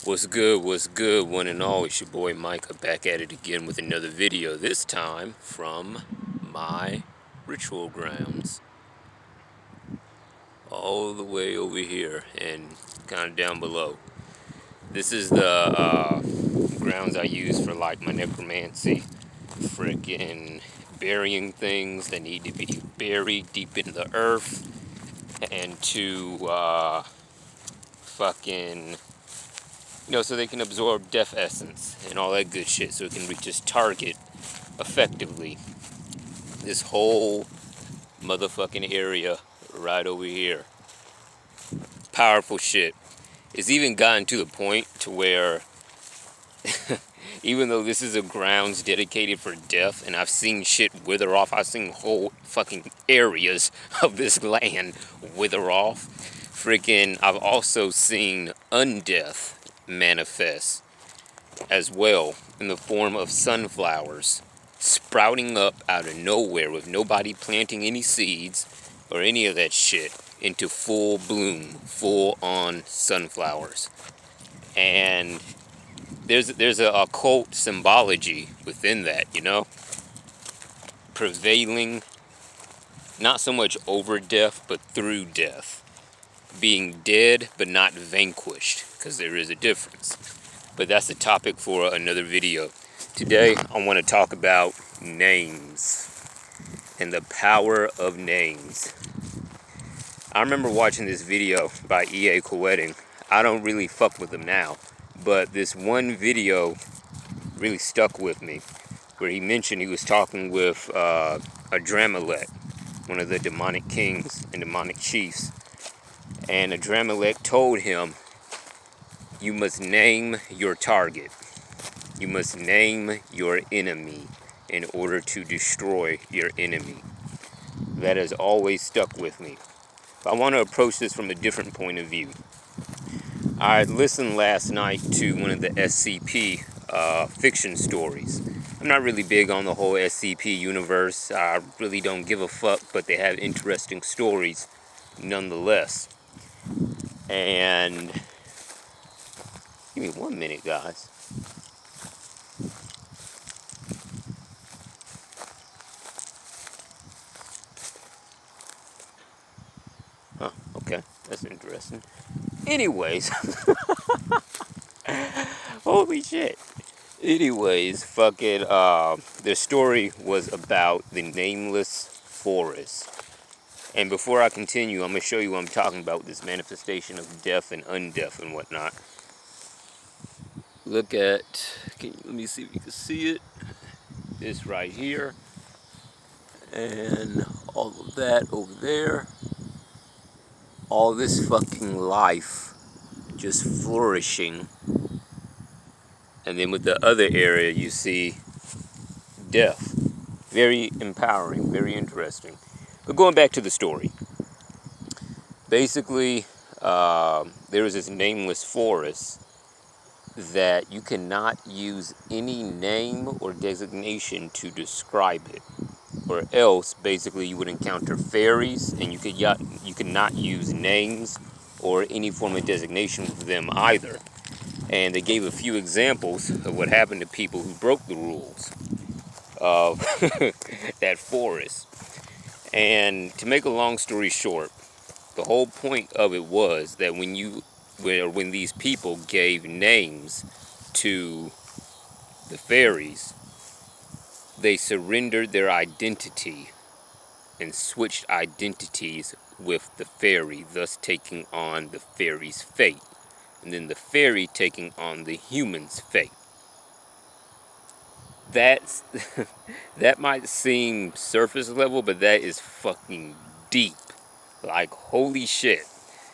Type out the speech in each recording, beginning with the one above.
What's good, one and all? It's your boy Micah back at it again with another video, this time from my ritual grounds. All the way over here and kind of down below. This is the grounds I use for like my necromancy. Freaking burying things that need to be buried deep in the earth. And to fucking... so they can absorb death essence and all that good shit so it can reach its target effectively. This whole motherfucking area right over here. Powerful shit. It's even gotten to the point to where even though this is a grounds dedicated for death and I've seen shit wither off, I've seen whole fucking areas of this land wither off. Freaking, I've also seen Undeath manifest as well in the form of sunflowers sprouting up out of nowhere with nobody planting any seeds or any of that shit into full bloom, full on sunflowers. And there's a occult symbology within that, prevailing not so much over death but through death, being dead but not vanquished, because there is a difference. But that's the topic for another video. Today I want to talk about names and the power of names. I remember watching this video by E.A. Coetting. I don't really fuck with him now, but this one video really stuck with me, where he mentioned he was talking with Adramelech, one of the demonic kings and demonic chiefs. And Adramelech told him, you must name your target. You must name your enemy in order to destroy your enemy. That has always stuck with me. But I want to approach this from a different point of view. I listened last night to one of the SCP fiction stories. I'm not really big on the whole SCP universe. I really don't give a fuck, but they have interesting stories nonetheless. And give me 1 minute, guys. Huh, okay, that's interesting. Anyways, holy shit. Anyways, fucking, the story was about the nameless forest. And before I continue, I'm going to show you what I'm talking about, this manifestation of death and undeath and whatnot. Look at, let me see if you can see it. This right here. And all of that over there. All this fucking life just flourishing. And then with the other area, you see death. Very empowering, very interesting. But going back to the story. Basically, there was this nameless forest that you cannot use any name or designation to describe it. Or else, basically, you would encounter fairies, and you could not use names or any form of designation for them either. And they gave a few examples of what happened to people who broke the rules of that forest. And to make a long story short, the whole point of it was that when these people gave names to the fairies, they surrendered their identity and switched identities with the fairy, thus taking on the fairy's fate, and then the fairy taking on the human's fate. That might seem surface level, but that is fucking deep. Like, holy shit.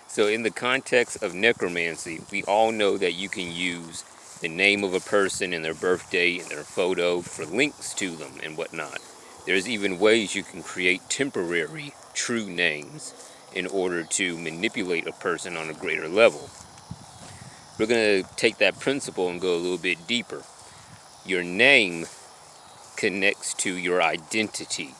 So in the context of necromancy, we all know that you can use the name of a person and their birthday and their photo for links to them and whatnot. There's even ways you can create temporary true names in order to manipulate a person on a greater level. We're going to take that principle and go a little bit deeper. Your name connects to your identity.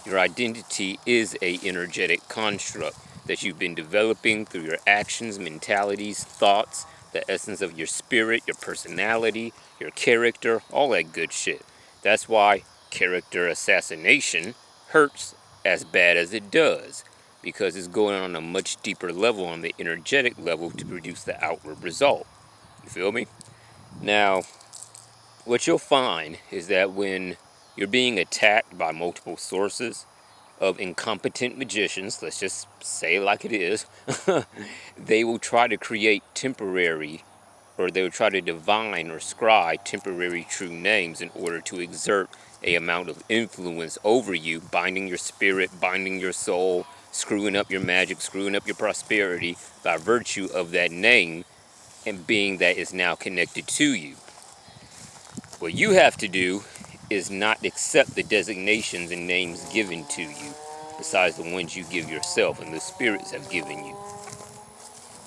Your identity is an energetic construct that you've been developing through your actions, mentalities, thoughts, the essence of your spirit, your personality, your character, all that good shit. That's why character assassination hurts as bad as it does, because it's going on a much deeper level, on the energetic level, to produce the outward result. You feel me? Now, what you'll find is that when you're being attacked by multiple sources of incompetent magicians, let's just say it like it is, they will try to create temporary, or they will try to divine or scry temporary true names in order to exert a amount of influence over you, binding your spirit, binding your soul, screwing up your magic, screwing up your prosperity by virtue of that name and being that is now connected to you. What you have to do is not accept the designations and names given to you, besides the ones you give yourself and the spirits have given you.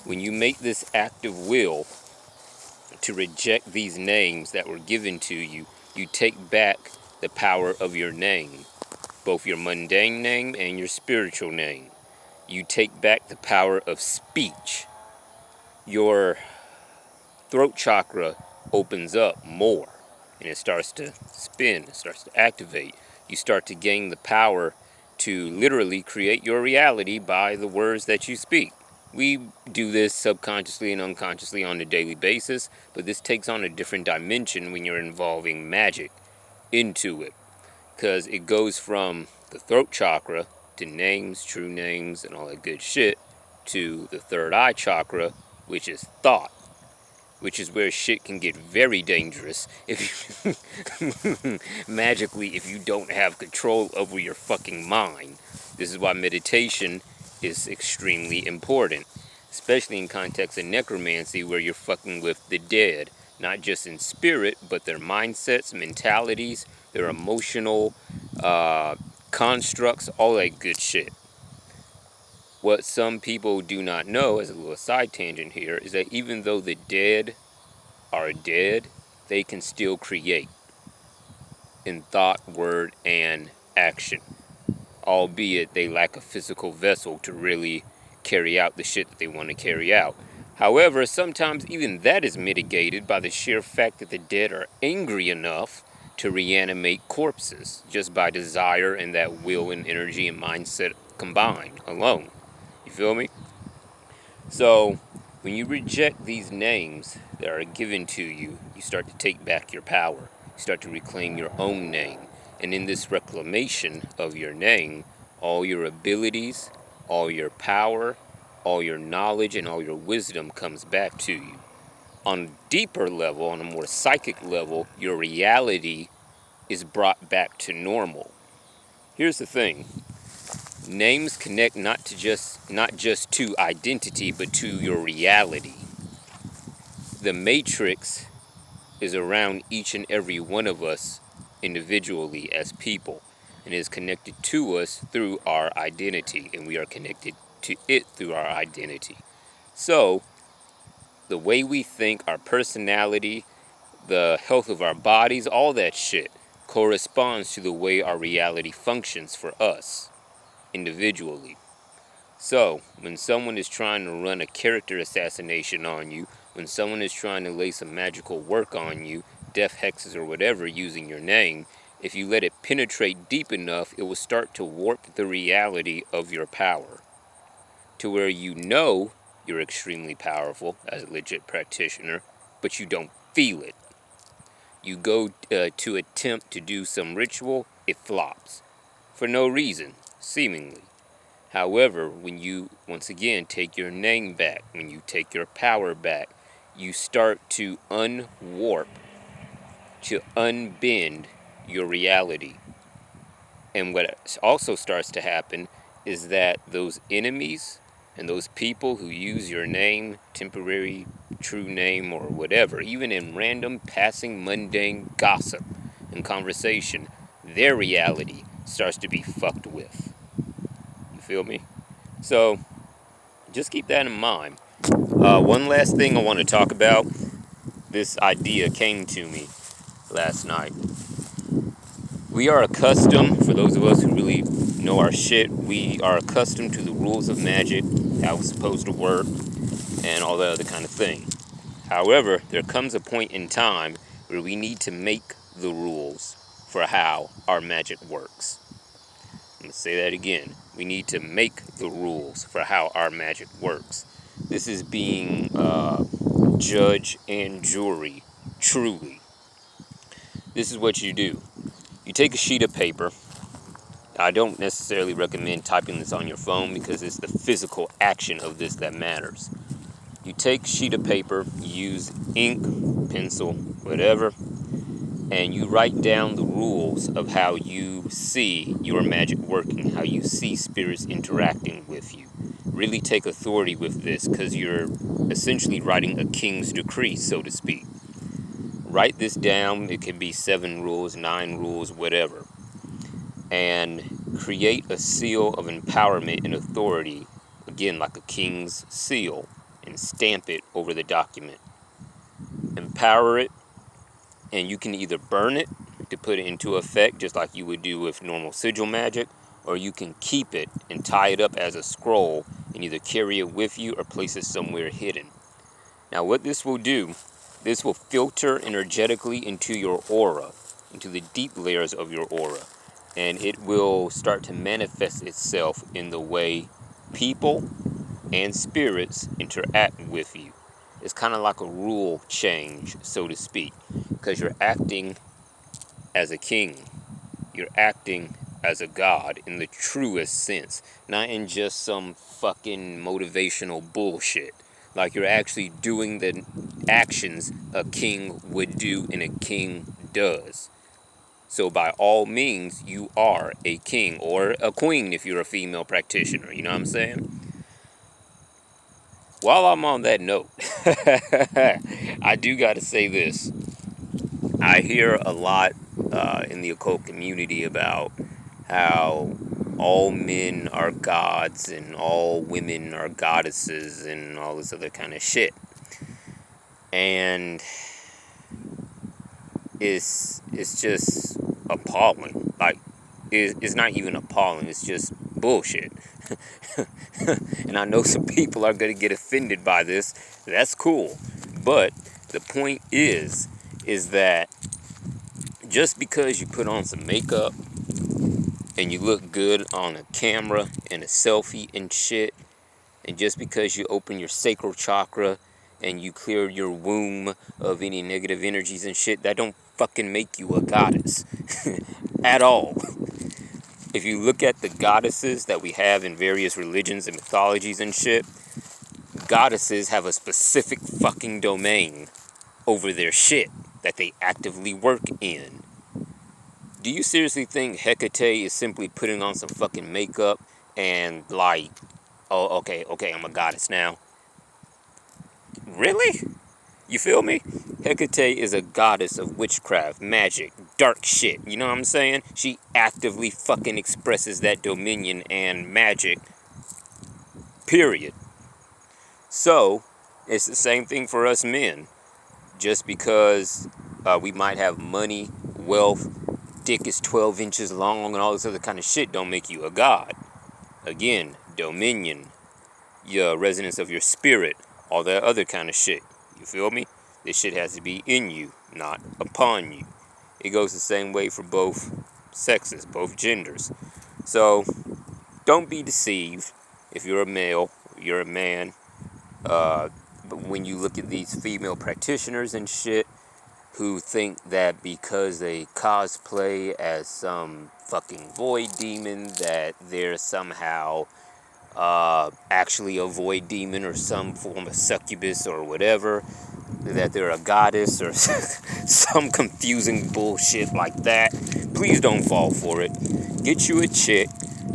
When you make this act of will to reject these names that were given to you, you take back the power of your name, both your mundane name and your spiritual name. You take back the power of speech. Your throat chakra opens up more, and it starts to spin, it starts to activate. You start to gain the power to literally create your reality by the words that you speak. We do this subconsciously and unconsciously on a daily basis, but this takes on a different dimension when you're involving magic into it, because it goes from the throat chakra to names, true names, and all that good shit, to the third eye chakra, which is thought, which is where shit can get very dangerous if you magically, if you don't have control over your fucking mind. This is why meditation is extremely important, especially in context of necromancy, where you're fucking with the dead, not just in spirit, but their mindsets, mentalities, their emotional constructs, all that good shit. What some people do not know, as a little side tangent here, is that even though the dead are dead, they can still create in thought, word, and action, albeit they lack a physical vessel to really carry out the shit that they want to carry out. However, sometimes even that is mitigated by the sheer fact that the dead are angry enough to reanimate corpses, just by desire and that will and energy and mindset combined alone. You feel me? So, when you reject these names that are given to you, you start to take back your power. You start to reclaim your own name. And in this reclamation of your name, all your abilities, all your power, all your knowledge, and all your wisdom comes back to you. On a deeper level, on a more psychic level, your reality is brought back to normal. Here's the thing. Names connect not just to identity, but to your reality. The matrix is around each and every one of us individually as people, and is connected to us through our identity, and we are connected to it through our identity. So, the way we think, our personality, the health of our bodies, all that shit corresponds to the way our reality functions for us individually. So, when someone is trying to run a character assassination on you, when someone is trying to lay some magical work on you, death hexes or whatever, using your name, if you let it penetrate deep enough, it will start to warp the reality of your power, to where you know you're extremely powerful as a legit practitioner, but you don't feel it. You go to attempt to do some ritual, it flops, for no reason, seemingly. However, when you, once again, take your name back, when you take your power back, you start to unwarp, to unbend your reality. And what also starts to happen is that those enemies and those people who use your name, temporary, true name, or whatever, even in random, passing, mundane gossip and conversation, their reality starts to be fucked with. You feel me? So, just keep that in mind. One last thing I want to talk about. This idea came to me last night. We are accustomed, for those of us who really know our shit, we are accustomed to the rules of magic, how it's supposed to work, and all that other kind of thing. However, there comes a point in time where we need to make the rules for how our magic works. I'm going to say that again. We need to make the rules for how our magic works. This is being judge and jury, truly. This is what you do. You take a sheet of paper. I don't necessarily recommend typing this on your phone because it's the physical action of this that matters. You take a sheet of paper, you use ink, pencil, whatever, and you write down the rules of how you see your magic working, how you see spirits interacting with you. Really take authority with this because you're essentially writing a king's decree, so to speak. Write this down. It can be 7 rules, 9 rules, whatever. And create a seal of empowerment and authority, again, like a king's seal, and stamp it over the document. Empower it, and you can either burn it to put it into effect, just like you would do with normal sigil magic, or you can keep it and tie it up as a scroll and either carry it with you or place it somewhere hidden. Now, what this will do, this will filter energetically into your aura, into the deep layers of your aura, and it will start to manifest itself in the way people and spirits interact with you. It's kind of like a rule change, so to speak, because you're acting as a king. You're acting as a god in the truest sense, not in just some fucking motivational bullshit. Like you're actually doing the actions a king would do and a king does. So by all means, you are a king or a queen if you're a female practitioner. You know what I'm saying? While I'm on that note, I do got to say this. I hear a lot in the occult community about how all men are gods and all women are goddesses and all this other kind of shit. And it's just appalling. Like, it's not even appalling. It's just bullshit. And I know some people are going to get offended by this. That's cool. But the point is that just because you put on some makeup and you look good on a camera and a selfie and shit, and just because you open your sacral chakra and you clear your womb of any negative energies and shit, that don't fucking make you a goddess at all. If you look at the goddesses that we have in various religions and mythologies and shit, goddesses have a specific fucking domain over their shit that they actively work in. Do you seriously think Hecate is simply putting on some fucking makeup and like, oh, okay, I'm a goddess now? Really? You feel me? Hecate is a goddess of witchcraft, magic, dark shit. You know what I'm saying? She actively fucking expresses that dominion and magic. Period. So, it's the same thing for us men. Just because we might have money, wealth, dick is 12 inches long and all this other kind of shit don't make you a god. Again, dominion, your resonance of your spirit, all that other kind of shit. You feel me? This shit has to be in you, not upon you. It goes the same way for both sexes, both genders. So, don't be deceived if you're a male, you're a man. But when you look at these female practitioners and shit who think that because they cosplay as some fucking void demon that they're somehow actually a void demon or some form of succubus or whatever, that they're a goddess or some confusing bullshit like that, please don't fall for it. Get you a chick,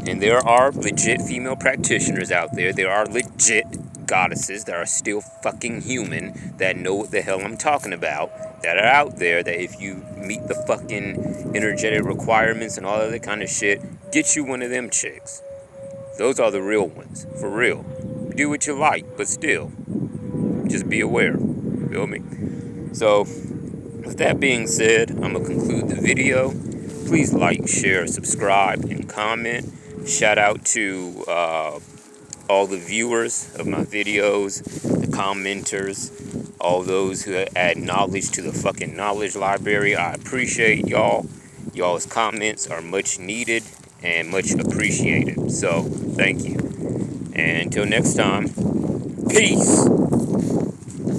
and there are legit female practitioners out there. There are legit goddesses that are still fucking human, that know what the hell I'm talking about, that are out there, that if you meet the fucking energetic requirements and all other kind of shit, get you one of them chicks. Those are the real ones, for real. Do what you like, but still, just be aware. Feel me? So, with that being said, I'm going to conclude the video. Please like, share, subscribe, and comment. Shout out to all the viewers of my videos, the commenters, All those who add knowledge to the fucking knowledge library, I appreciate y'all. Y'all's comments are much needed and much appreciated. So, thank you. And until next time, peace.